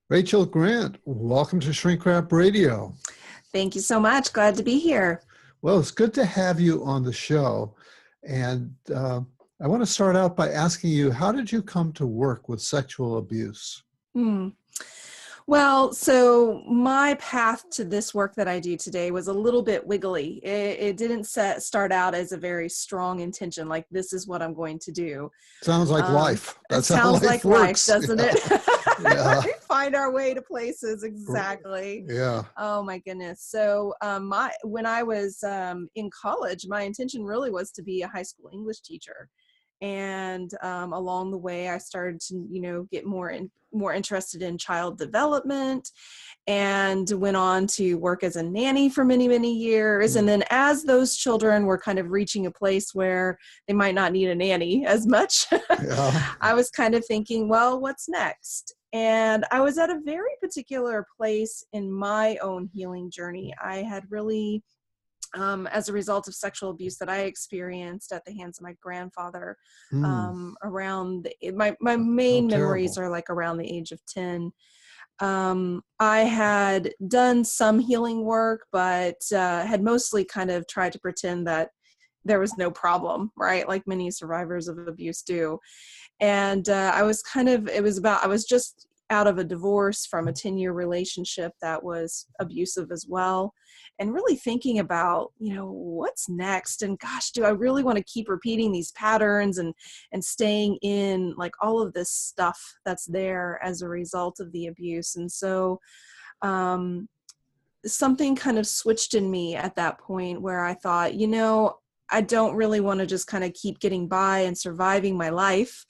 Rachel Grant, welcome to Shrink Wrap Radio. Thank you so much. Glad to be here. Well, it's good to have you on the show. And I want to start out by asking you, how did you come to work with sexual abuse? Well, so my path to this work that I do today was a little bit wiggly. It didn't start out as a very strong intention, like this is what I'm going to do. Sounds like life. That's how life like works. Life, doesn't it? Yeah. We find our way to places, exactly. Yeah. Oh my goodness. So when I was in college, my intention really was to be a high school English teacher. And along the way, I started to, get more interested in child development, and went on to work as a nanny for many, many years. And then as those children were kind of reaching a place where they might not need a nanny as much, I was kind of thinking, well, what's next? And I was at a very particular place in my own healing journey. I had really as a result of sexual abuse that I experienced at the hands of my grandfather, around my main memories are like around the age of 10. I had done some healing work, but had mostly kind of tried to pretend that there was no problem, right? Like many survivors of abuse do. And I was just out of a divorce from a 10-year relationship that was abusive as well. And really thinking about, what's next? And gosh, do I really want to keep repeating these patterns and staying in like all of this stuff that's there as a result of the abuse? And so something kind of switched in me at that point where I thought, I don't really want to just kind of keep getting by and surviving my life.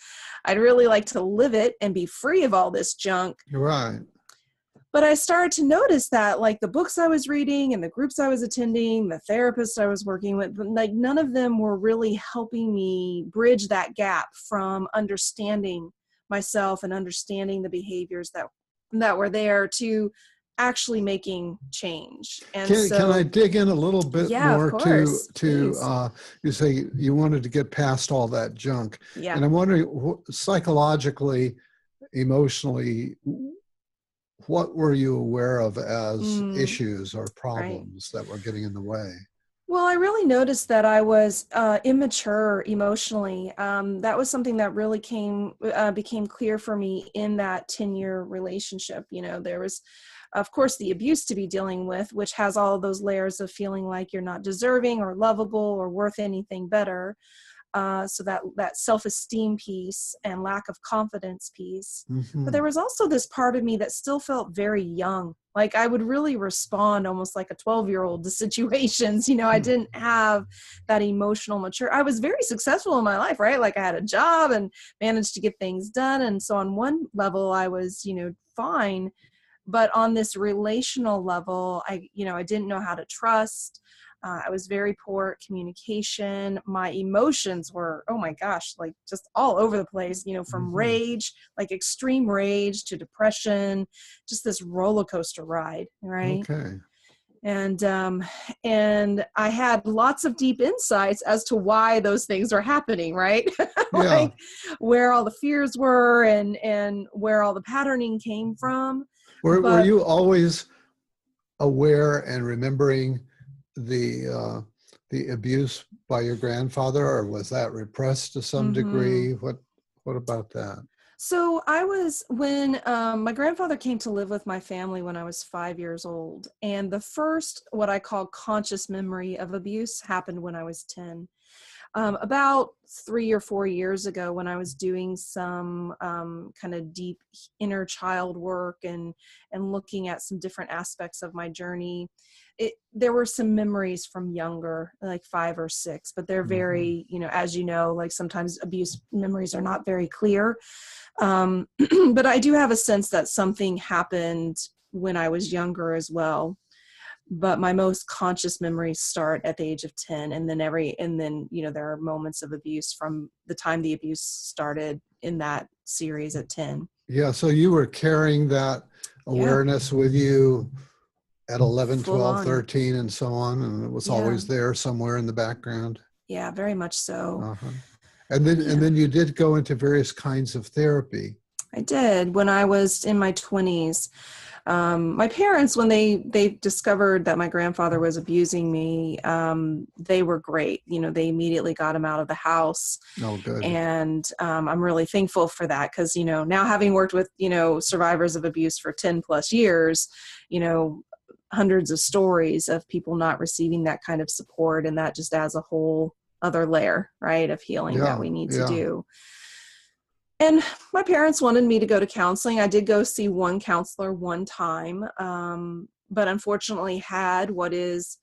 I'd really like to live it and be free of all this junk. Right. But I started to notice that like the books I was reading and the groups I was attending, the therapists I was working with, like none of them were really helping me bridge that gap from understanding myself and understanding the behaviors that were there to actually making change. And can I dig in a little bit more to you say you wanted to get past all that junk. Yeah. And I'm wondering, psychologically, emotionally, what were you aware of as issues or problems that were getting in the way? Well, I really noticed that I was immature emotionally. That was something that really became clear for me in that 10-year relationship. There was, of course, the abuse to be dealing with, which has all of those layers of feeling like you're not deserving or lovable or worth anything better. So that self-esteem piece and lack of confidence piece. But there was also this part of me that still felt very young. Like I would really respond almost like a 12-year-old to situations. I didn't have that emotional mature. I was very successful in my life, right? Like I had a job and managed to get things done. And so on one level I was, fine. But on this relational level, I didn't know how to trust. I was very poor at communication. My emotions were, oh my gosh, like just all over the place, from rage, like extreme rage to depression, just this roller coaster ride, right? Okay. And I had lots of deep insights as to why those things are happening, right? Like where all the fears were and where all the patterning came from. Were you always aware and remembering the abuse by your grandfather, or was that repressed to some degree? What about that? So I was, when my grandfather came to live with my family when I was 5 years old, and the first, what I call conscious memory of abuse happened when I was 10. About 3 or 4 years ago, when I was doing some kind of deep inner child work and looking at some different aspects of my journey, there were some memories from younger, like 5 or 6, but they're very, as like sometimes abuse memories are not very clear. But I do have a sense that something happened when I was younger as well. But my most conscious memories start at the age of 10. And then there are moments of abuse from the time the abuse started in that series at 10. Yeah. So you were carrying that awareness with you at 11, 12, 13, and so on. And it was always there somewhere in the background. Yeah, very much so. And then you did go into various kinds of therapy. I did when I was in my 20s. My parents, when they discovered that my grandfather was abusing me, they were great. You know, they immediately got him out of the house. Oh, good. And I'm really thankful for that because, you know, now having worked with, you know, survivors of abuse for 10 plus years, you know, hundreds of stories of people not receiving that kind of support. And that just adds a whole other layer, right, of healing that Yeah, we need to yeah. do. And my parents wanted me to go to counseling. I did go see one counselor one time, but unfortunately had what is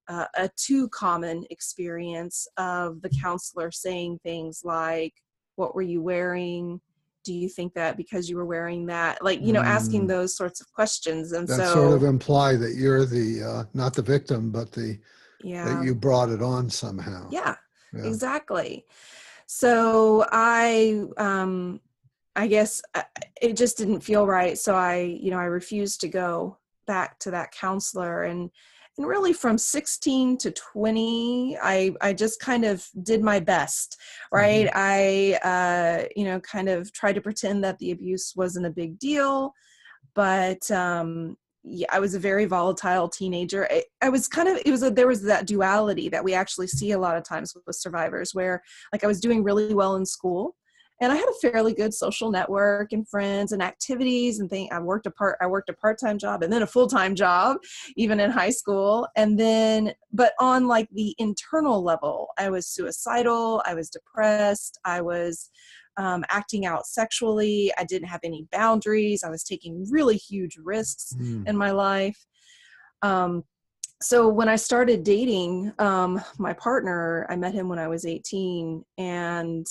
a too common experience of the counselor saying things like, what were you wearing? Do you think that because you were wearing that? Like, you know, asking Mm, those sorts of questions. And that sort of so, imply that you're the not the victim, but that yeah, you brought it on somehow. yeah, Yeah. exactly. So I guess it just didn't feel right. So I refused to go back to that counselor. And really from 16 to 20, I just kind of did my best, Hmm. right? I kind of tried to pretend that the abuse wasn't a big deal, but, yeah, I was a very volatile teenager. I was kind of, there was that duality that we actually see a lot of times with survivors where like I was doing really well in school and I had a fairly good social network and friends and activities and things. I worked a part-time job and then a full-time job, even in high school. And then, but on like the internal level, I was suicidal. I was depressed. I was acting out sexually. I didn't have any boundaries. I was taking really huge risks Mm. in my life. Um, so when I started dating my partner, I met him when I was 18, and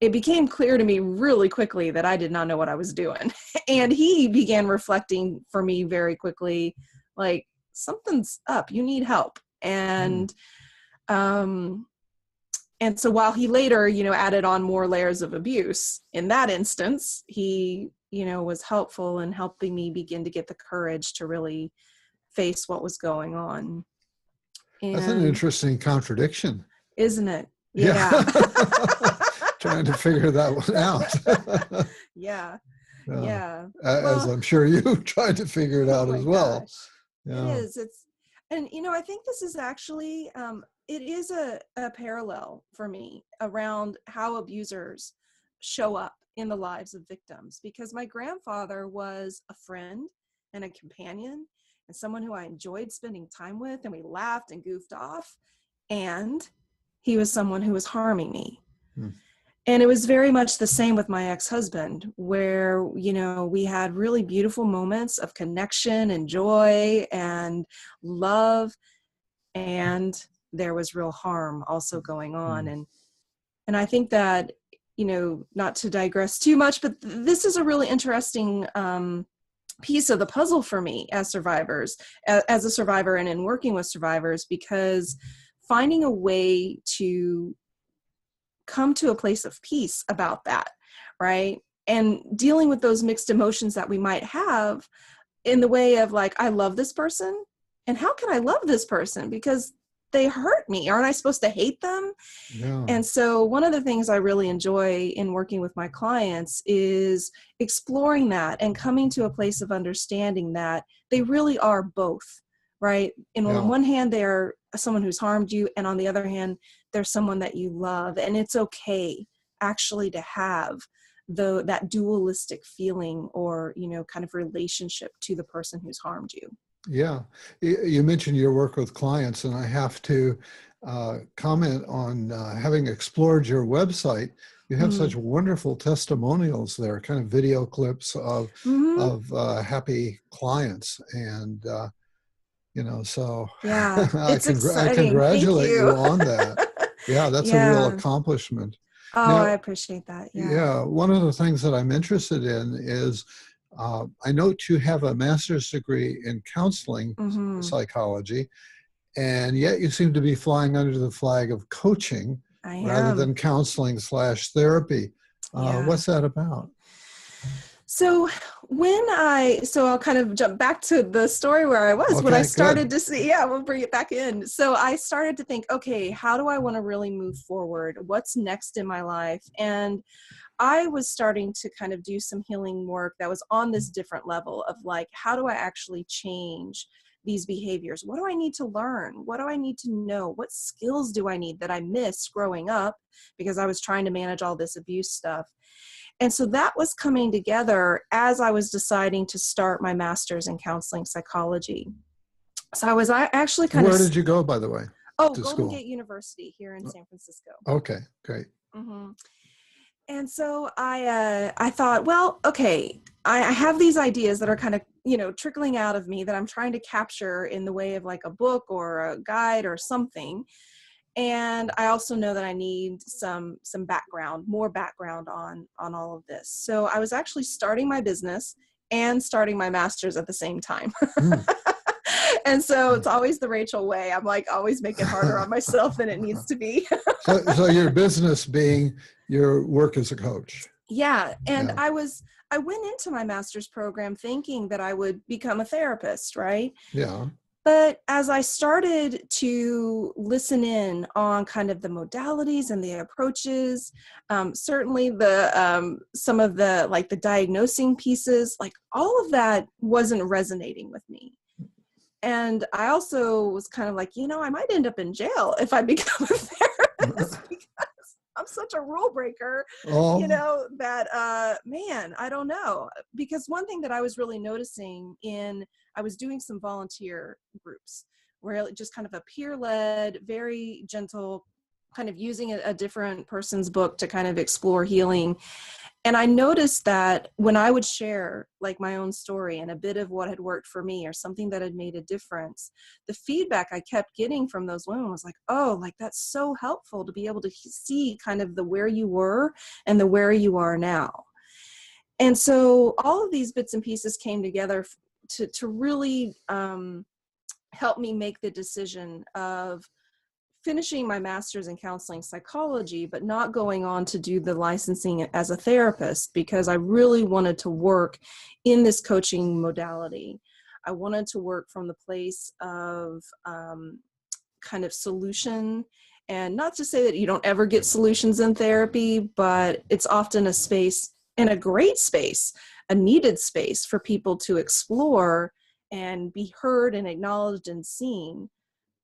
it became clear to me really quickly that I did not know what I was doing. And he began reflecting for me very quickly, like, something's up, you need help. Mm. Um, and so while he later, you know, added on more layers of abuse, in that instance, he, you know, was helpful in helping me begin to get the courage to really face what was going on. That's an And interesting contradiction. isn't it? Yeah. Yeah. Trying to figure that one out. Yeah. Yeah. Yeah. As Well, I'm sure you tried to figure it oh out my as well. gosh. It Yeah. is. And you know, I think this is actually, it is a parallel for me around how abusers show up in the lives of victims, because my grandfather was a friend and a companion and someone who I enjoyed spending time with, and we laughed and goofed off. And he was someone who was harming me. Hmm. And it was very much the same with my ex-husband, where, you know, we had really beautiful moments of connection and joy and love. And there was real harm also going on. Hmm. And I think that, you know, not to digress too much, but this is a really interesting piece of the puzzle for me as as a survivor and in working with survivors, because finding a way to come to a place of peace about that, right? And dealing with those mixed emotions that we might have in the way of like, I love this person. And how can I love this person? Because they hurt me. Aren't I supposed to hate them? Yeah. And so one of the things I really enjoy in working with my clients is exploring that and coming to a place of understanding that they really are both, right? And on Yeah. one hand, they're someone who's harmed you, and on the other hand, they're someone that you love. And it's okay actually to have that dualistic feeling or, you know, kind of relationship to the person who's harmed you. Yeah. You mentioned your work with clients, and I have to comment on having explored your website. You have Mm. such wonderful testimonials there, kind of video clips Hmm. of happy clients, and so Yeah, it's I exciting. Thank congratulate you you. on that. Yeah, that's a real Yeah. accomplishment. Oh, I Now, appreciate that. Yeah. yeah, one of the things that I'm interested in is I note you have a master's degree in counseling Hmm. psychology, and yet you seem to be flying under the flag of coaching I rather am. than counseling/therapy. Yeah. What's that about? So so I'll kind of jump back to the story where I was when I Okay, started good. to see, yeah, we'll bring it back in. So I started to think, okay, how do I want to really move forward? What's next in my life? And I was starting to kind of do some healing work that was on this different level of like, how do I actually change these behaviors? What do I need to learn? What do I need to know? What skills do I need that I missed growing up because I was trying to manage all this abuse stuff? And so that was coming together as I was deciding to start my master's in counseling psychology. So I actually kind of, Where did you go, by the way, to Golden school? Gate University here in San Francisco. Okay, great. hmm And so I thought, well, okay, I have these ideas that are kind of, trickling out of me that I'm trying to capture in the way of like a book or a guide or something. And I also know that I need some background, more background on all of this. So I was actually starting my business and starting my master's at the same time. Mm. And so it's always the Rachel way. I'm like always make it harder on myself than it needs to be. So your business being your work as a coach. Yeah. And Yeah. I went into my master's program thinking that I would become a therapist, right? Yeah. But as I started to listen in on kind of the modalities and the approaches, certainly some of the like the diagnosing pieces, like all of that wasn't resonating with me. And I also was kind of like, I might end up in jail if I become a therapist because I'm such a rule breaker, Oh, that, man, I don't know. Because one thing that I was really noticing I was doing some volunteer groups where just kind of a peer-led, very gentle, kind of using a different person's book to kind of explore healing. And I noticed that when I would share like my own story and a bit of what had worked for me or something that had made a difference, the feedback I kept getting from those women was like, oh, like that's so helpful to be able to see kind of the where you were and the where you are now. And so all of these bits and pieces came together to really help me make the decision of finishing my master's in counseling psychology, but not going on to do the licensing as a therapist because I really wanted to work in this coaching modality. I wanted to work from the place of kind of solution, and not to say that you don't ever get solutions in therapy, but it's often a space, and a great space, a needed space for people to explore and be heard and acknowledged and seen.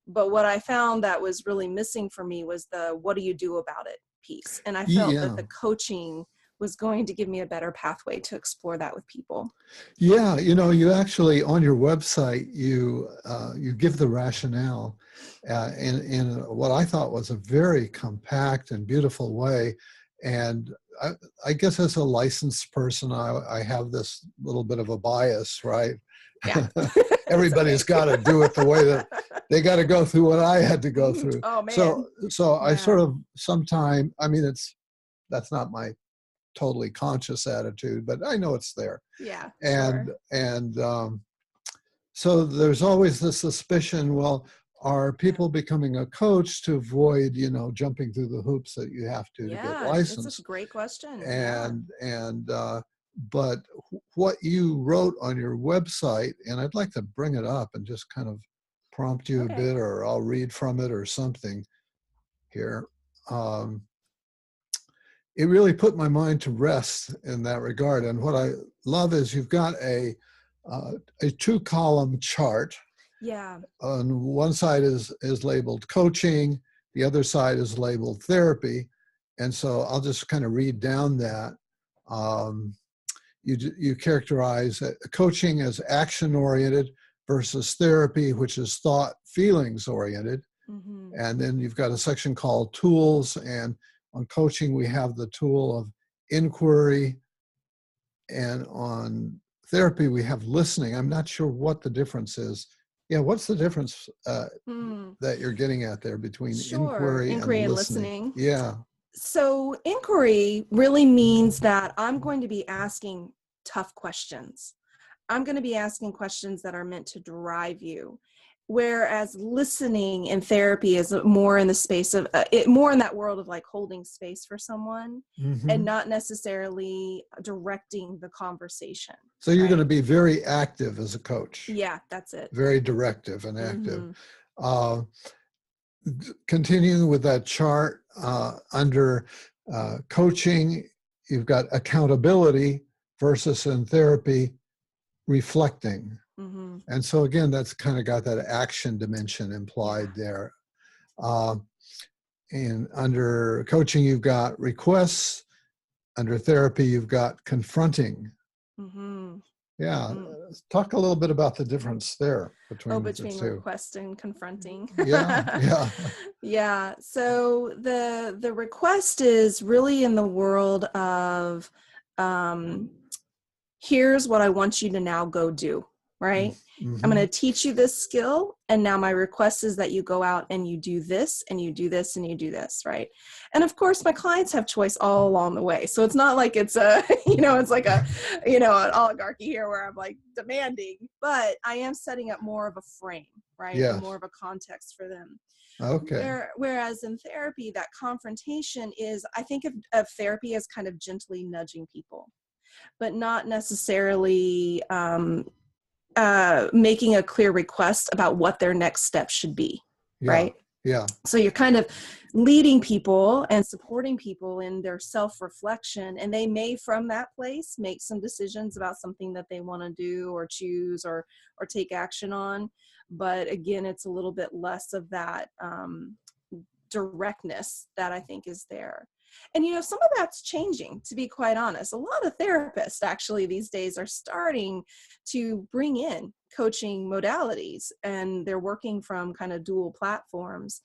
But what I found that was really missing for me was the what do you do about it piece. And I felt that yeah. the coaching was going to give me a better pathway to explore that with people. Yeah, you actually on your website you give the rationale in what I thought was a very compact and beautiful way. And I guess as a licensed person, I have this little bit of a bias, right? Yeah. Everybody's got to do it the way that they got to go through what I had to go through. Oh man. So I Yeah. sort of sometime, I mean, that's not my totally conscious attitude, but I know it's there. Yeah. And Sure. so there's always the suspicion, well, are people becoming a coach to avoid, jumping through the hoops that you have to get Yeah, it's licensed? a great question. But what you wrote on your website, and I'd like to bring it up and just kind of prompt you a Okay. bit, or I'll read from it or something here. It really put my mind to rest in that regard. And what I love is you've got a 2-column chart. Yeah. On one side is labeled coaching, the other side is labeled therapy. And so I'll just kind of read down that. You characterize coaching as action-oriented versus therapy, which is thought, feelings-oriented. Mm-hmm. And then you've got a section called tools, and on coaching we have the tool of inquiry, and on therapy we have listening. I'm not sure what the difference is. Yeah, what's the difference that you're getting at there between Sure. inquiry and listening? Yeah. So inquiry really means that I'm going to be asking tough questions. I'm going to be asking questions that are meant to drive you. Whereas listening in therapy is more in the space of more in that world of like holding space for someone and not necessarily directing the conversation. So you're going to be very active as a coach. Yeah, that's it. Very directive and active. Continuing with that chart under coaching you've got accountability versus in therapy, reflecting. Mm-hmm. And so again, that's kind of got that action dimension implied there. And under coaching, you've got requests. Under therapy, you've got confronting. Mm-hmm. Yeah. Mm-hmm. Talk a little bit about the difference there between the Between two. request and confronting. Yeah. Yeah. So the request is really in the world of, here's what I want you to now go do, right? I'm going to teach you this skill. And now my request is that you go out and you do this and you do this and you do this, right? And of course, my clients have choice all along the way. So it's not like it's a, it's like a, an oligarchy here where I'm like demanding, but I am setting up more of a frame, right? Yes. And more of a context for them. Okay. Whereas in therapy, that confrontation is, I think of therapy as kind of gently nudging people, but not necessarily making a clear request about what their next step should be, right? Yeah. So you're kind of leading people and supporting people in their self-reflection, and they may, from that place, make some decisions about something that they want to do or choose or take action on. But again, it's a little bit less of that directness that I think is there. And, some of that's changing, to be quite honest. A lot of therapists actually these days are starting to bring in coaching modalities, and they're working from kind of dual platforms.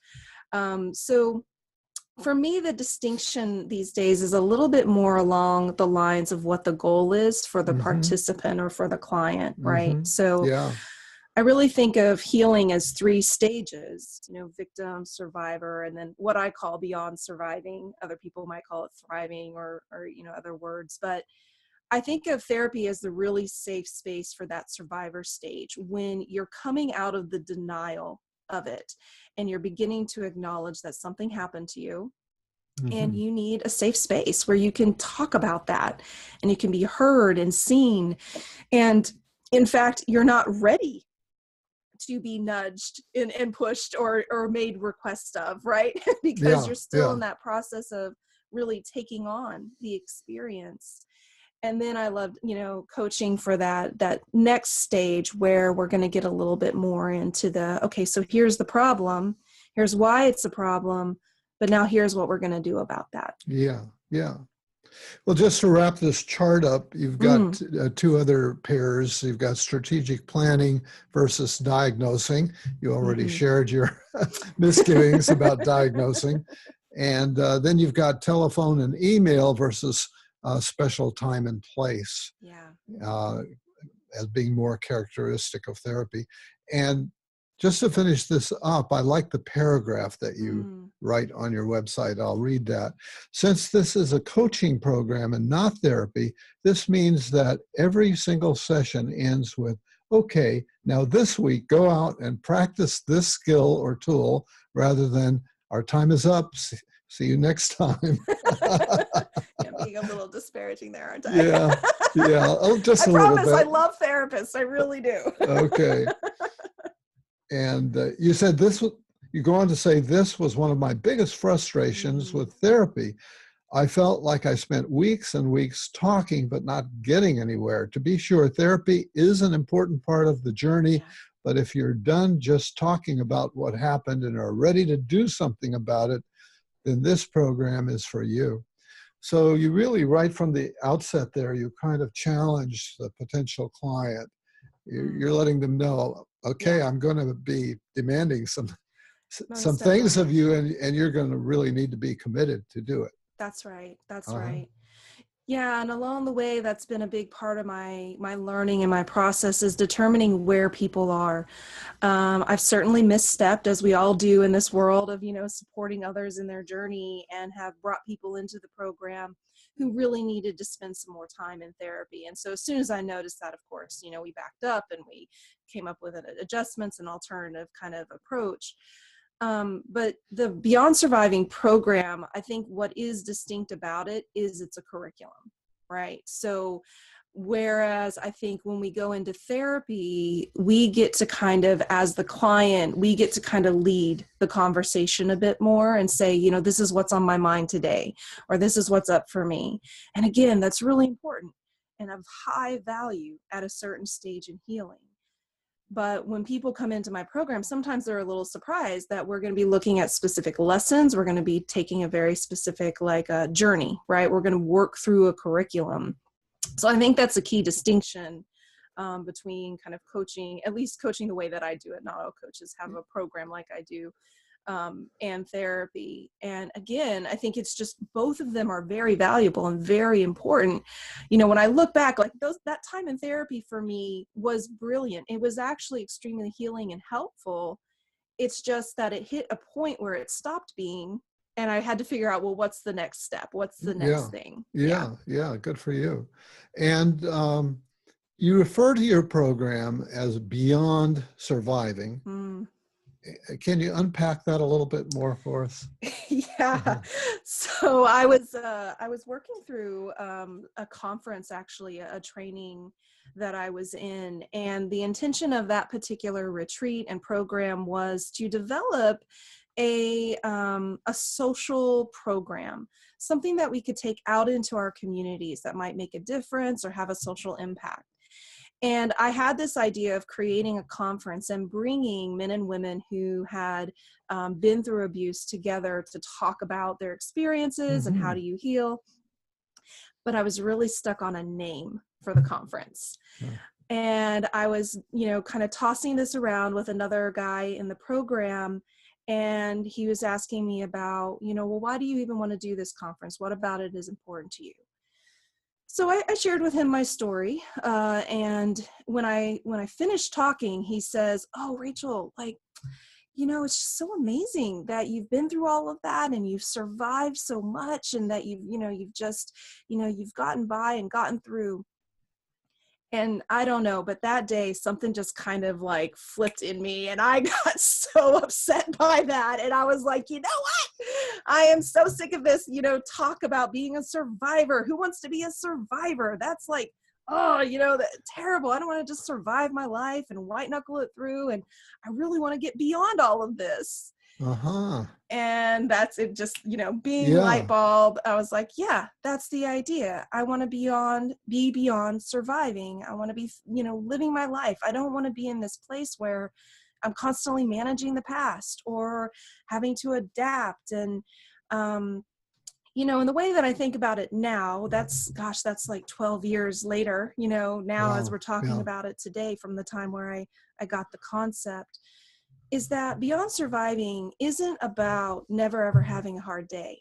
So for me, the distinction these days is a little bit more along the lines of what the goal is for the participant or for the client, right? So yeah. I really think of healing as 3 stages, victim, survivor, and then what I call beyond surviving. Other people might call it thriving or other words. But I think of therapy as the really safe space for that survivor stage, when you're coming out of the denial of it and you're beginning to acknowledge that something happened to you. And you need a safe space where you can talk about that and you can be heard and seen. And in fact, you're not ready to be nudged and pushed or made requests of, right? Because you're still in that process of really taking on the experience. And then I loved, coaching for that next stage where we're going to get a little bit more into okay, so here's the problem. Here's why it's a problem. But now here's what we're going to do about that. Yeah. Well, just to wrap this chart up, you've got 2 other pairs. You've got strategic planning versus diagnosing. You already shared your misgivings about diagnosing. And then you've got telephone and email versus special time and place as being more characteristic of therapy. And just to finish this up, I like the paragraph that you write on your website. I'll read that. Since this is a coaching program and not therapy, this means that every single session ends with, okay, now this week, go out and practice this skill or tool, rather than our time is up. See you next time. I'm being a little disparaging there, aren't I? Yeah. Oh, just a little bit. I love therapists. I really do. Okay. And you said you go on to say, this was one of my biggest frustrations with therapy. I felt like I spent weeks and weeks talking, but not getting anywhere. To be sure, therapy is an important part of the journey, but if you're done just talking about what happened and are ready to do something about it, then this program is for you. So you really, right from the outset there, you kind of challenge the potential client. You're letting them know, okay, I'm going to be demanding some things of you, and you're going to really need to be committed to do it. That's right. Right. Yeah, and along the way, that's been a big part of my learning and my process, is determining where people are. I've certainly misstepped, as we all do in this world of, supporting others in their journey, and have brought people into the program who really needed to spend some more time in therapy. And so as soon as I noticed that, of course, we backed up and we came up with adjustments and alternative kind of approach. But the Beyond Surviving program, I think what is distinct about it is it's a curriculum, right? So Whereas I think when we go into therapy, we get to kind of, as the client, we get to kind of lead the conversation a bit more and say, you know, this is what's on my mind today, or this is what's up for me. And again, that's really important and of high value at a certain stage in healing. But when people come into my program, sometimes they're a little surprised that we're going to be looking at specific lessons. We're going to be taking a very specific journey, right? We're going to work through a curriculum. So I think that's a key distinction between kind of coaching, at least coaching the way that I do it. Not all coaches have a program like I do, and therapy. And again, I think it's just both of them are very valuable and very important. You know, when I look back, like that time in therapy for me was brilliant. It was actually extremely healing and helpful. It's just that it hit a point where it stopped being. And I had to figure out, well, what's the next step? What's the next thing? Yeah. Good for you. And you refer to your program as Beyond Surviving. Can you unpack that a little bit more for us? Yeah. So I was working through a conference, actually, a training that I was in, and the intention of that particular retreat and program was to develop a social program, something that we could take out into our communities that might make a difference or have a social impact. And I had this idea of creating a conference and bringing men and women who had been through abuse together to talk about their experiences and how do you heal. But I was really stuck on a name for the conference. And I was, you know, kind of tossing this around with another guy in the program. And he was asking me about, you know, well, why do you even want to do this conference? What about it is important to you? So I shared with him my story. And when I finished talking, he says, oh, Rachel, like, you know, it's just so amazing that you've been through all of that and you've survived so much and that you've just, you know, you've gotten by and gotten through. And I don't know, but that day something just kind of like flipped in me and I got so upset by that. And I was like, you know what? I am so sick of this, you know, talk about being a survivor. Who wants to be a survivor? That's like, oh, you know, terrible. I don't want to just survive my life and white knuckle it through. And I really want to get beyond all of this. And that's it, just, you know, being light bulb. I was like, yeah, that's the idea. I want to be beyond surviving. I want to be, you know, living my life. I don't want to be in this place where I'm constantly managing the past or having to adapt. And, you know, in the way that I think about it now, that's like 12 years later, you know, now as we're talking about it today from the time where I got the concept, is that Beyond Surviving isn't about never ever having a hard day.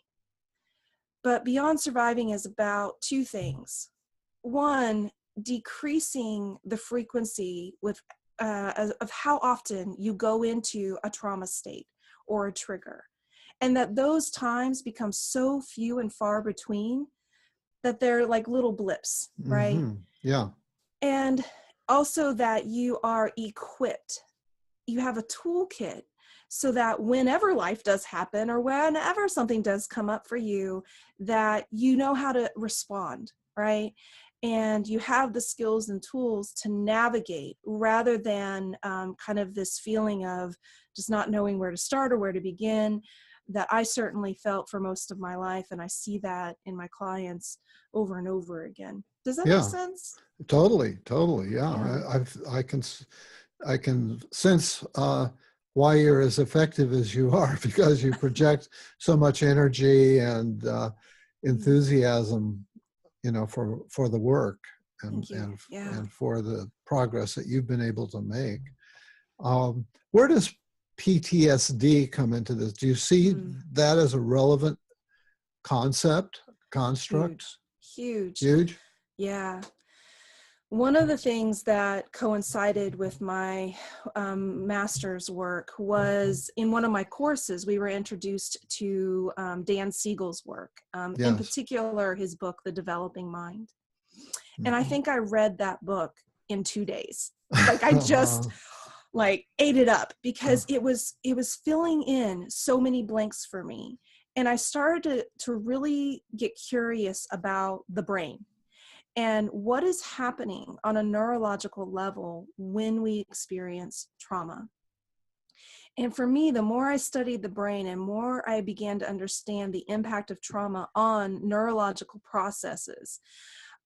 But Beyond Surviving is about two things. One, decreasing the frequency of how often you go into a trauma state or a trigger. And that those times become so few and far between that they're like little blips, right? Yeah. And also that you are equipped. You have a toolkit so that whenever life does happen or whenever something does come up for you, that you know how to respond, right? And you have the skills and tools to navigate rather than kind of this feeling of just not knowing where to start or where to begin that I certainly felt for most of my life. And I see that in my clients over and over again. Does that make sense? Totally. Yeah. I can sense why you're as effective as you are, because you project so much energy and enthusiasm, you know, for the work and for the progress that you've been able to make. Where does PTSD come into this? Do you see that as a relevant construct? Huge? Yeah. One of the things that coincided with my master's work was in one of my courses, we were introduced to Dan Siegel's work, in particular his book, The Developing Mind. And I think I read that book in 2 days. Like I just like ate it up because it was filling in so many blanks for me. And I started to really get curious about the brain and what is happening on a neurological level when we experience trauma. And for me, the more I studied the brain and more I began to understand the impact of trauma on neurological processes,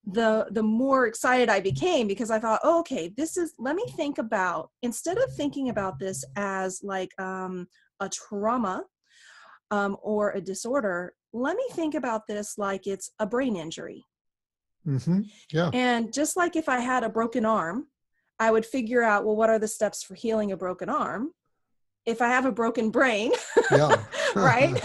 the more excited I became, because I thought, oh, okay, let me think about, instead of thinking about this as like a trauma or a disorder, let me think about this like it's a brain injury. Mm-hmm. Yeah. And just like if I had a broken arm, I would figure out, well, what are the steps for healing a broken arm? If I have a broken brain, Yeah. right?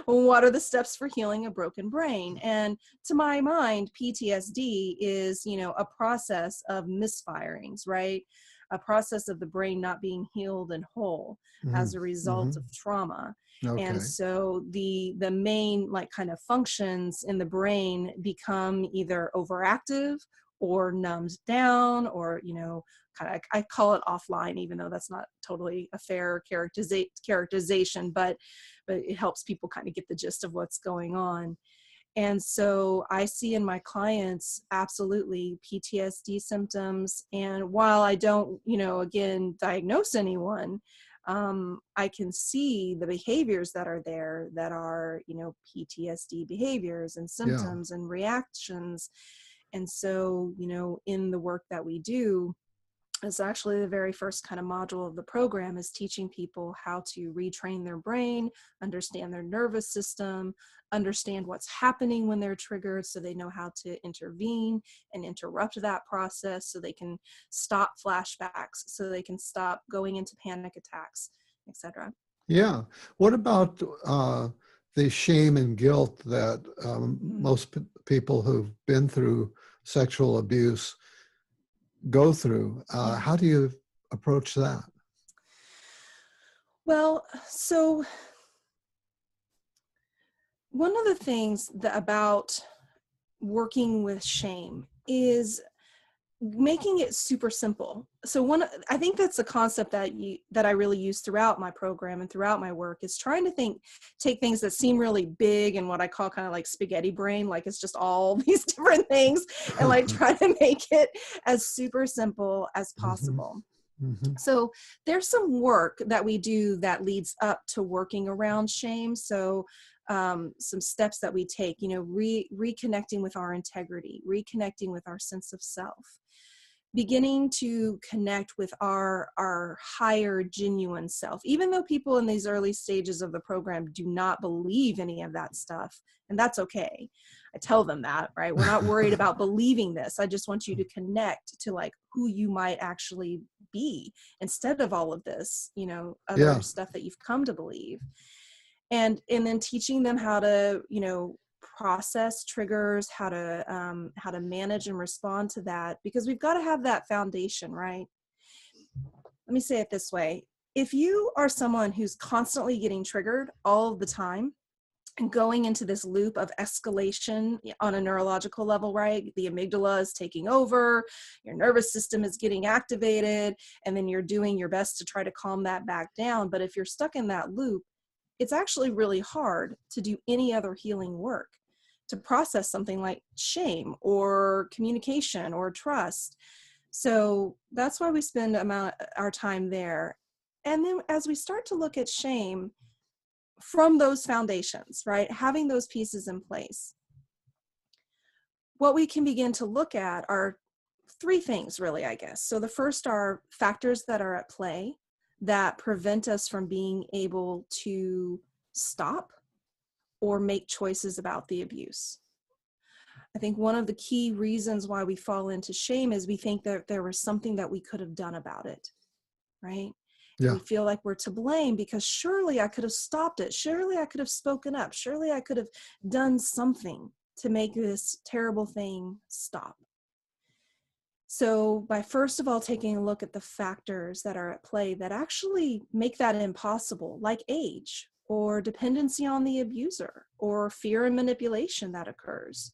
What are the steps for healing a broken brain? And to my mind, PTSD is, a process of misfirings, right? A process of the brain not being healed and whole as a result Mm-hmm. of trauma. And Okay. so the main like kind of functions in the brain become either overactive or numbed down, or kind of, I call it offline, even though that's not totally a fair characterization, but it helps people kind of get the gist of what's going on. And so I see in my clients absolutely PTSD symptoms. And while I don't, again, diagnose anyone, I can see the behaviors that are there that are, PTSD behaviors and Yeah. symptoms and reactions. And so, in the work that we do, it's actually the very first kind of module of the program is teaching people how to retrain their brain, understand their nervous system, understand what's happening when they're triggered so they know how to intervene and interrupt that process, so they can stop flashbacks, so they can stop going into panic attacks, etc. Yeah. What about the shame and guilt that most people who've been through sexual abuse go through? Yeah. How do you approach that? Well, so one of the things about working with shame is making it super simple. So I think that's a concept that I really use throughout my program and throughout my work, is trying to take things that seem really big and what I call kind of like spaghetti brain, like it's just all these different things, and like try to make it as super simple as Mm-hmm. possible. Mm-hmm. So there's some work that we do that leads up to working around shame. So some steps that we take, reconnecting with our integrity, reconnecting with our sense of self, beginning to connect with our higher genuine self, even though people in these early stages of the program do not believe any of that stuff. And that's okay. I tell them that, right? We're not worried about believing this. I just want you to connect to like who you might actually be instead of all of this, other Yeah. stuff that you've come to believe. And then teaching them how to, process triggers, how to manage and respond to that, because we've got to have that foundation, right? Let me say it this way. If you are someone who's constantly getting triggered all of the time and going into this loop of escalation on a neurological level, right? The amygdala is taking over, your nervous system is getting activated, and then you're doing your best to try to calm that back down. But if you're stuck in that loop, it's actually really hard to do any other healing work, to process something like shame or communication or trust. So that's why we spend our time there. And then as we start to look at shame from those foundations, right, having those pieces in place, what we can begin to look at are three things, really, I guess. So the first are factors that are at play that prevent us from being able to stop or make choices about the abuse. I think one of the key reasons why we fall into shame is we think that there was something that we could have done about it, right? Yeah. We feel like we're to blame because surely I could have stopped it. Surely I could have spoken up. Surely I could have done something to make this terrible thing stop. So by first of all taking a look at the factors that are at play that actually make that impossible, like age or dependency on the abuser or fear and manipulation that occurs.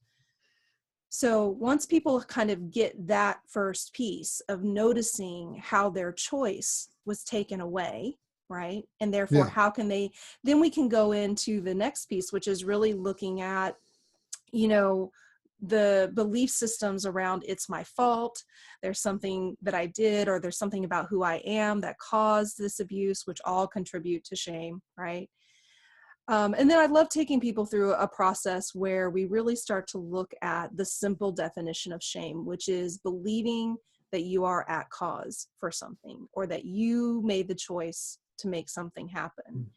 So once people kind of get that first piece of noticing how their choice was taken away, right? And therefore, Yeah. how can they, then we can go into the next piece, which is really looking at, the belief systems around it's my fault, there's something that I did, or there's something about who I am that caused this abuse, which all contribute to shame, right? And then I love taking people through a process where we really start to look at the simple definition of shame, which is believing that you are at cause for something, or that you made the choice to make something happen.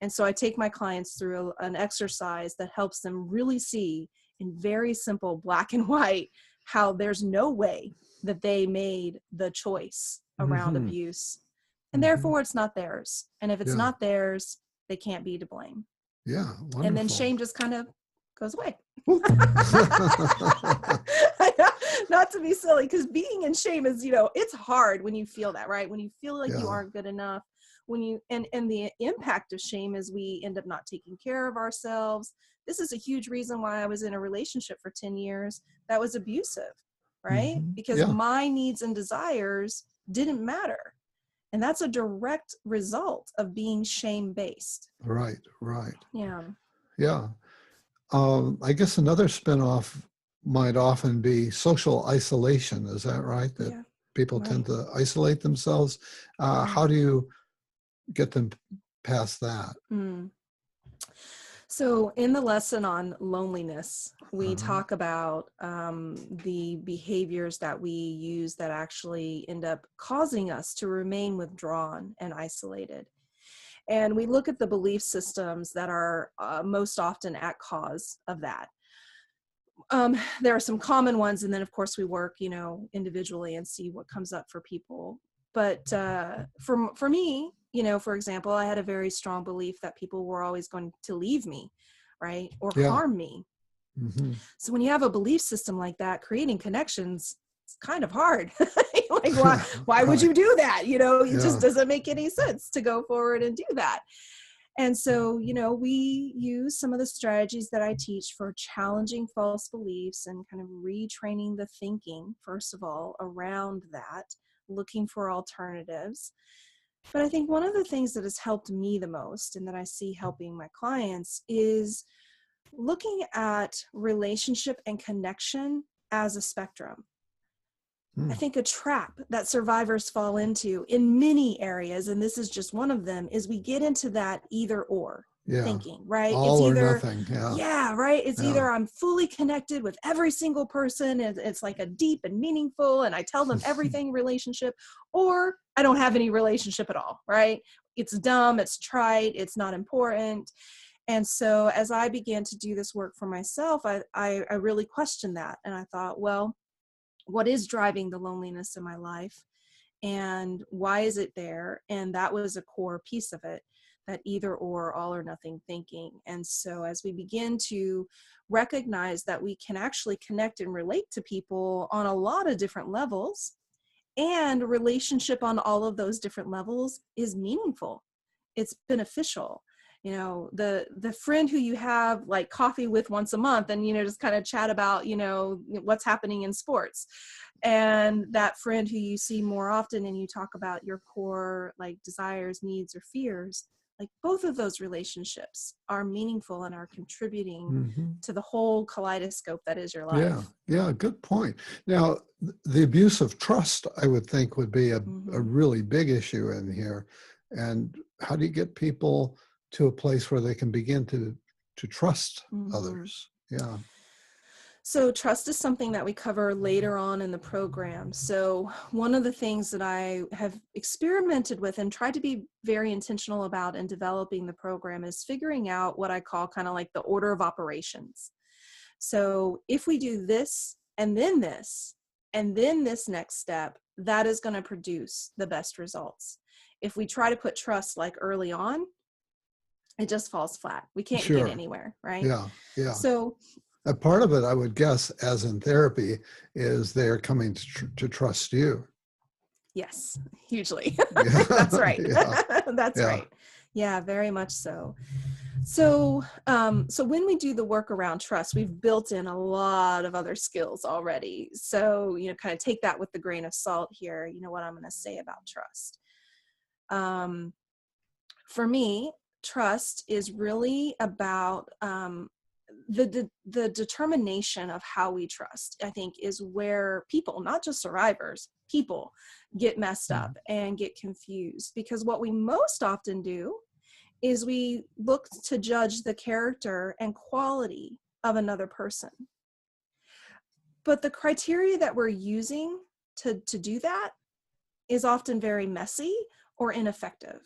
And so I take my clients through an exercise that helps them really see in very simple black and white how there's no way that they made the choice around Mm-hmm. abuse, and Mm-hmm. therefore it's not theirs. And if it's Yeah. not theirs, they can't be to blame. Yeah. And then Wonderful. shame just kind of goes away. Whoop. Not to be silly, because being in shame is, it's hard when you feel that, right? When you feel like you Yeah. aren't good enough, when you, and the impact of shame is we end up not taking care of ourselves. This is a huge reason why I was in a relationship for 10 years that was abusive, right? Mm-hmm. Because Yeah. my needs and desires didn't matter. And that's a direct result of being shame-based. Right. Right. Yeah. Yeah. I guess another spinoff might often be social isolation. Is that right? That Yeah. people Right. tend to isolate themselves. Yeah. How do you get them past that? So in the lesson on loneliness, we Uh-huh. talk about the behaviors that we use that actually end up causing us to remain withdrawn and isolated. And we look at the belief systems that are most often at cause of that. There are some common ones, and then of course we work, individually and see what comes up for people. But for me, for example, I had a very strong belief that people were always going to leave me, right, or Yeah. harm me. Mm-hmm. So when you have a belief system like that, creating connections, it's kind of hard. Like, why would Right. you do that? It Yeah. just doesn't make any sense to go forward and do that. And so, we use some of the strategies that I teach for challenging false beliefs and kind of retraining the thinking, first of all, around that, looking for alternatives. But I think one of the things that has helped me the most, and that I see helping my clients, is looking at relationship and connection as a spectrum. I think a trap that survivors fall into in many areas, and this is just one of them, is we get into that either or thinking, right? All It's or either, nothing. Yeah. yeah, right? It's Yeah. either I'm fully connected with every single person, and it's like a deep and meaningful, and I tell them everything relationship, or I don't have any relationship at all, right? It's dumb, it's trite, it's not important. And so as I began to do this work for myself, I really questioned that. And I thought, well, what is driving the loneliness in my life, and why is it there? And that was a core piece of it, that either or, all or nothing thinking. And so as we begin to recognize that we can actually connect and relate to people on a lot of different levels, and relationship on all of those different levels is meaningful, it's beneficial. The friend who you have like coffee with once a month, and just kind of chat about what's happening in sports, and that friend who you see more often and you talk about your core like desires, needs, or fears, like both of those relationships are meaningful and are contributing to the whole kaleidoscope that is your life. Yeah, good point. Now, the abuse of trust, I would think, would be a really big issue in here. And how do you get people to a place where they can begin to trust others? Yeah. So trust is something that we cover later on in the program. So one of the things that I have experimented with and tried to be very intentional about in developing the program is figuring out what I call kind of like the order of operations. So if we do this, and then this next step, that is going to produce the best results. If we try to put trust like early on, it just falls flat. We can't get anywhere, right? Yeah. So a part of it, I would guess, as in therapy, is they're coming to trust you. Yes, hugely. Yeah. That's right. Yeah. That's right. Yeah, very much so. So when we do the work around trust, we've built in a lot of other skills already. So, kind of take that with a grain of salt here, what I'm going to say about trust. For me, trust is really about the determination of how we trust, I think, is where people, not just survivors, people get messed up and get confused, because what we most often do is we look to judge the character and quality of another person. But the criteria that we're using to do that is often very messy or ineffective.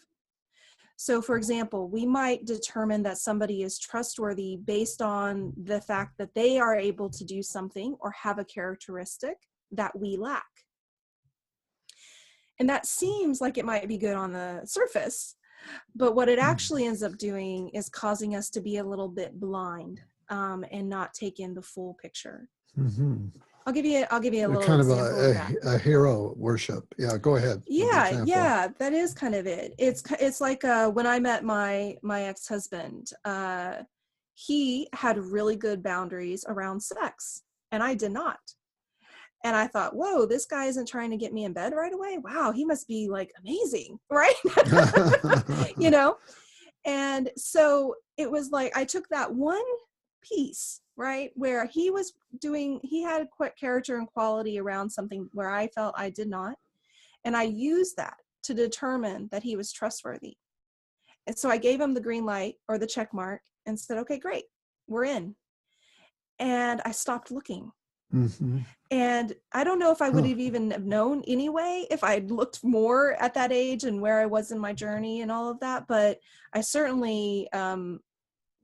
So, for example, we might determine that somebody is trustworthy based on the fact that they are able to do something or have a characteristic that we lack. And that seems like it might be good on the surface, but what it actually ends up doing is causing us to be a little bit blind and not take in the full picture. Mm-hmm. I'll give you a little Kind of example of that. a hero worship. Yeah, go ahead. Yeah, that is kind of it. It's like when I met my ex-husband, he had really good boundaries around sex, and I did not. And I thought, whoa, this guy isn't trying to get me in bed right away. Wow, he must be like amazing, right? You know? And so it was like, I took that one piece, right, where he had character and quality around something where I felt I did not. And I used that to determine that he was trustworthy. And so I gave him the green light or the check mark and said, okay, great, we're in. And I stopped looking. Mm-hmm. And I don't know if I would have even have known anyway if I'd looked more at that age and where I was in my journey and all of that. But I certainly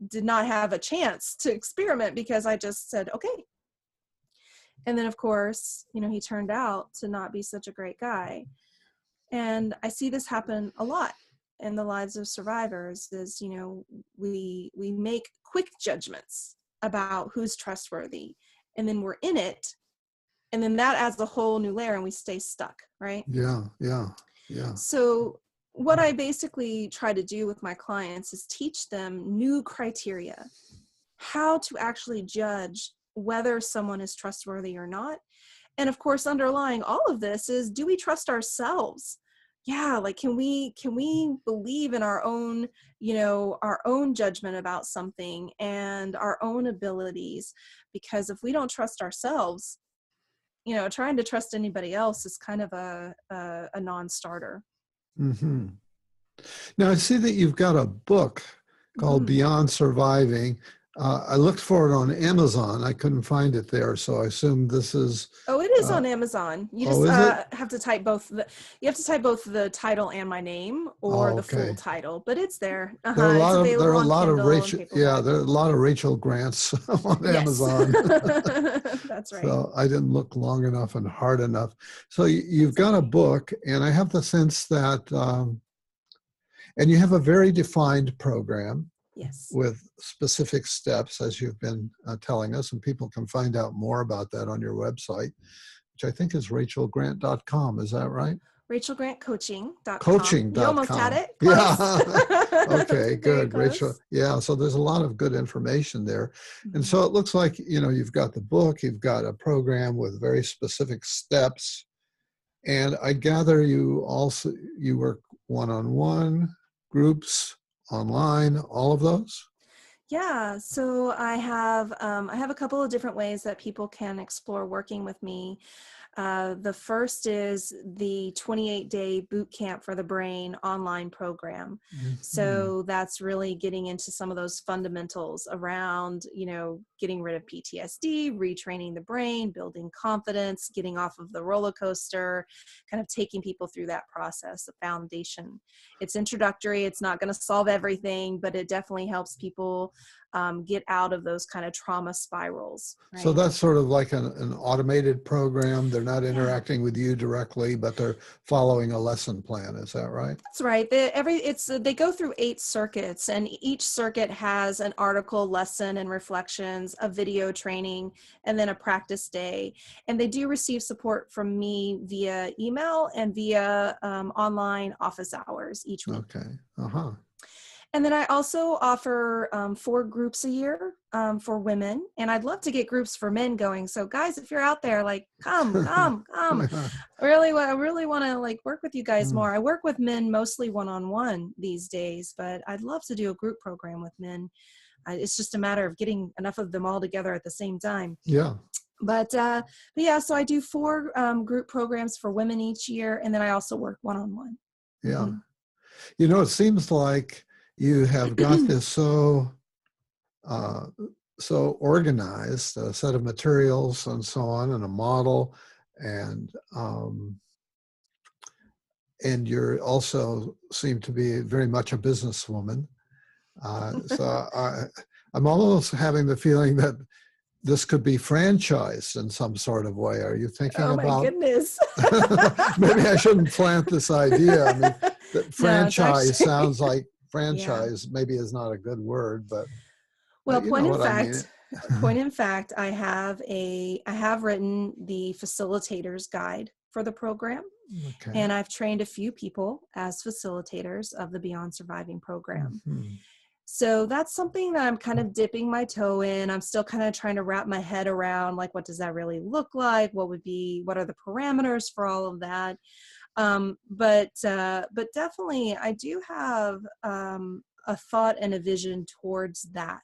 did not have a chance to experiment, because I just said, okay. And then, of course, he turned out to not be such a great guy. And I see this happen a lot in the lives of survivors is, we make quick judgments about who's trustworthy, and then we're in it. And then that adds a whole new layer and we stay stuck, right? Yeah. So what I basically try to do with my clients is teach them new criteria, how to actually judge whether someone is trustworthy or not. And of course, underlying all of this is, do we trust ourselves? Yeah, like can we believe in our own, our own judgment about something and our own abilities? Because if we don't trust ourselves, trying to trust anybody else is kind of a non-starter. Mm-hmm. Now I see that you've got a book called Beyond Surviving. I looked for it on Amazon. I couldn't find it there, so I assume this is. Oh, it is on Amazon. You just have to type both the title and my name, or the full title, but it's there. There are a lot of Rachel. Yeah, there are a lot of Rachel Grants on Amazon. That's right. So I didn't look long enough and hard enough. So you've got a book, and I have the sense that, and you have a very defined program. Yes. With specific steps, as you've been telling us, and people can find out more about that on your website, which I think is rachelgrant.com. Is that right? rachelgrantcoaching.com. Coaching.com. You almost had it. Yeah. Okay, good. Rachel. Yeah. So there's a lot of good information there. And so it looks like, you've got the book, you've got a program with very specific steps. And I gather you work one-on-one, groups, online, all of those? Yeah, so I have a couple of different ways that people can explore working with me. The first is the 28-day boot camp for the brain online program. Mm-hmm. So that's really getting into some of those fundamentals around, getting rid of PTSD, retraining the brain, building confidence, getting off of the roller coaster, kind of taking people through that process, the foundation. It's introductory. It's not going to solve everything, but it definitely helps people get out of those kind of trauma spirals. Right? So that's sort of like an automated program. They're not interacting with you directly, but they're following a lesson plan. Is that right? That's right. They go through 8 circuits, and each circuit has an article, lesson, and reflections, a video training, and then a practice day. And they do receive support from me via email and via online office hours each week. Okay. And then I also offer 4 groups a year for women, and I'd love to get groups for men going. So guys, if you're out there, like, come. I really want to work with you guys more. I work with men mostly one-on-one these days, but I'd love to do a group program with men. It's just a matter of getting enough of them all together at the same time. Yeah. But yeah, so I do 4 group programs for women each year, and then I also work one-on-one. Yeah. Mm-hmm. You know, it seems like you have got this uh, so organized, a set of materials and so on, and a model, and you're also seem to be very much a businesswoman. I'm almost having the feeling that this could be franchised in some sort of way. Are you thinking Oh my about? goodness. Maybe I shouldn't plant this idea. I mean, that No, it's franchise actually, sounds like yeah. franchise. Maybe is not a good word, but Well, you know what I mean. point in fact, I have written the facilitator's guide for the program, Okay. and I've trained a few people as facilitators of the Beyond Surviving program. Mhm. So that's something that I'm kind of dipping my toe in. I'm still kind of trying to wrap my head around, like, what does that really look like? What are the parameters for all of that? But definitely I do have a thought and a vision towards that,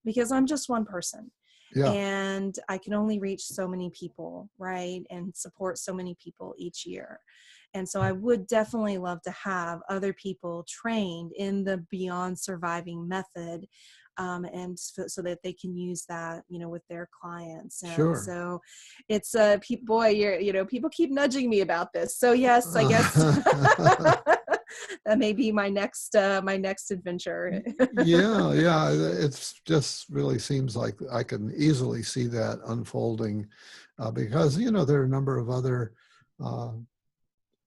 because I'm just one person Yeah, and I can only reach so many people, right? And support so many people each year. And so I would definitely love to have other people trained in the Beyond Surviving method, so that they can use that, with their clients. And sure. so it's boy, people keep nudging me about this. So yes, I guess that may be my next adventure. Yeah, yeah. It's just really seems like I can easily see that unfolding because there are a number of other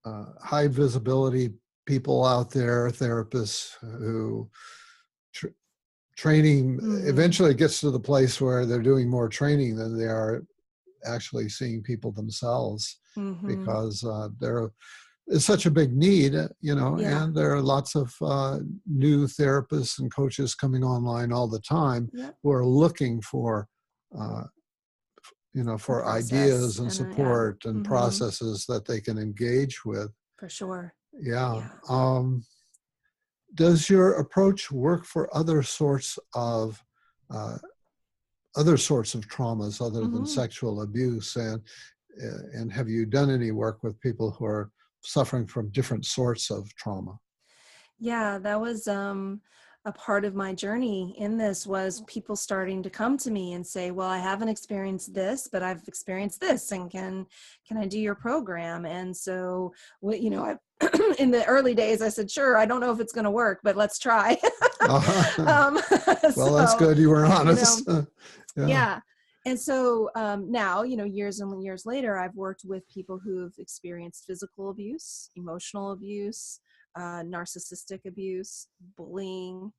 uh, high visibility people out there, therapists who tr- training Hmm. eventually gets to the place where they're doing more training than they are actually seeing people themselves Hmm. because there is such a big need, Yeah. and there are lots of new therapists and coaches coming online all the time Yep. who are looking for, uh, A for process ideas and and yeah. support and Hmm. processes that they can engage with. For sure. Yeah. Yeah. Does your approach work for uh, other sorts of traumas other than Hmm. sexual abuse? And have you done any work with people who are suffering from different sorts of trauma? Yeah, that was a part of my journey in this, was people starting to come to me and say, well, I haven't experienced this, but I've experienced this, and can I do your program? And so I in the early days I said, sure, I don't know if it's going to work, but let's try. Uh, um, well, that's so good. You were you know honest. Yeah. yeah. And so now, years and years later, I've worked with people who've experienced physical abuse, emotional abuse, narcissistic abuse, bullying,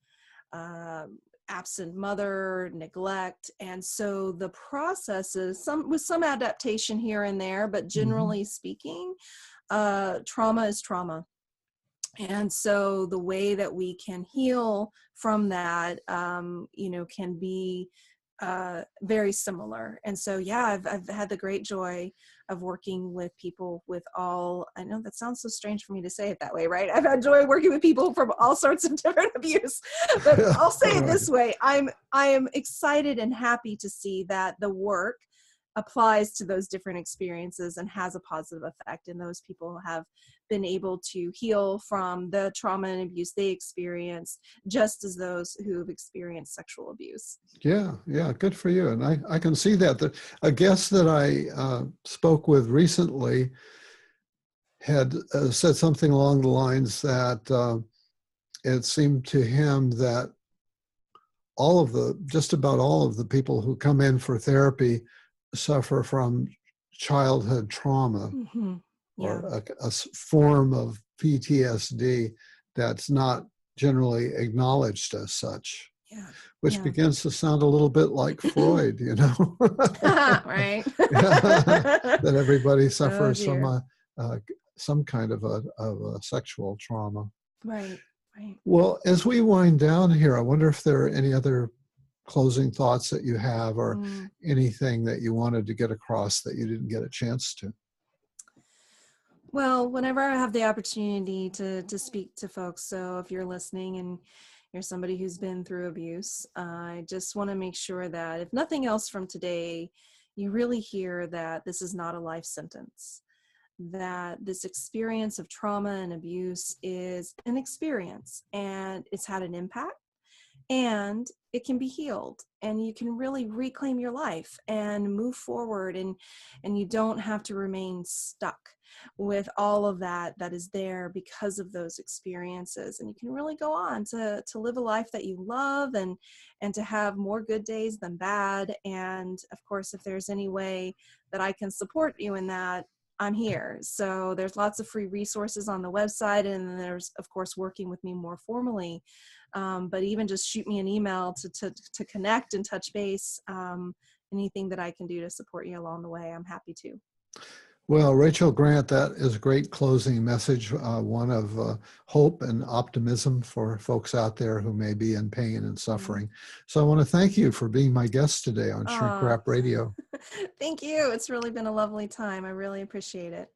um, absent mother, neglect. And so the process is with some adaptation here and there, but Hmm. generally speaking, trauma is trauma. And so the way that we can heal from that, can be very similar. And so, yeah, I've had the great joy of working with people with all, I know that sounds so strange for me to say it that way, right? I've had joy working with people from all sorts of different abuse, but Yeah. I'll say it Right. this way. I am excited and happy to see that the work applies to those different experiences and has a positive effect, and those people have been able to heal from the trauma and abuse they experienced, just as those who've experienced sexual abuse. Yeah. Yeah. Good for you. And I can see that. A guest that I spoke with recently had said something along the lines that it seemed to him that just about all of the people who come in for therapy suffer from childhood trauma Mm-hmm. or Yeah. a form of PTSD that's not generally acknowledged as such, Yeah. which Yeah. begins to sound a little bit like Freud, Right. Yeah, that everybody Oh suffers from dear. a some kind of a sexual trauma. Right. Right. Well, as we wind down here, I wonder if there are any other closing thoughts that you have or Mm. anything that you wanted to get across that you didn't get a chance to. Well, whenever I have the opportunity to speak to folks, so if you're listening and you're somebody who's been through abuse. I just want to make sure that if nothing else from today, you really hear that this is not a life sentence, that this experience of trauma and abuse is an experience and it's had an impact, and it can be healed, and you can really reclaim your life and move forward, and you don't have to remain stuck with all of that is there because of those experiences, and you can really go on to live a life that you love, and to have more good days than bad. And of course, if there's any way that I can support you in that, I'm here. So there's lots of free resources on the website, and then there's of course working with me more formally. But even just shoot me an email to connect and touch base. Anything that I can do to support you along the way, I'm happy to. Well, Rachel Grant, that is a great closing message, one of hope and optimism for folks out there who may be in pain and suffering. So I want to thank you for being my guest today on Shrink Oh, Rap Radio. thank you. It's really been a lovely time. I really appreciate it.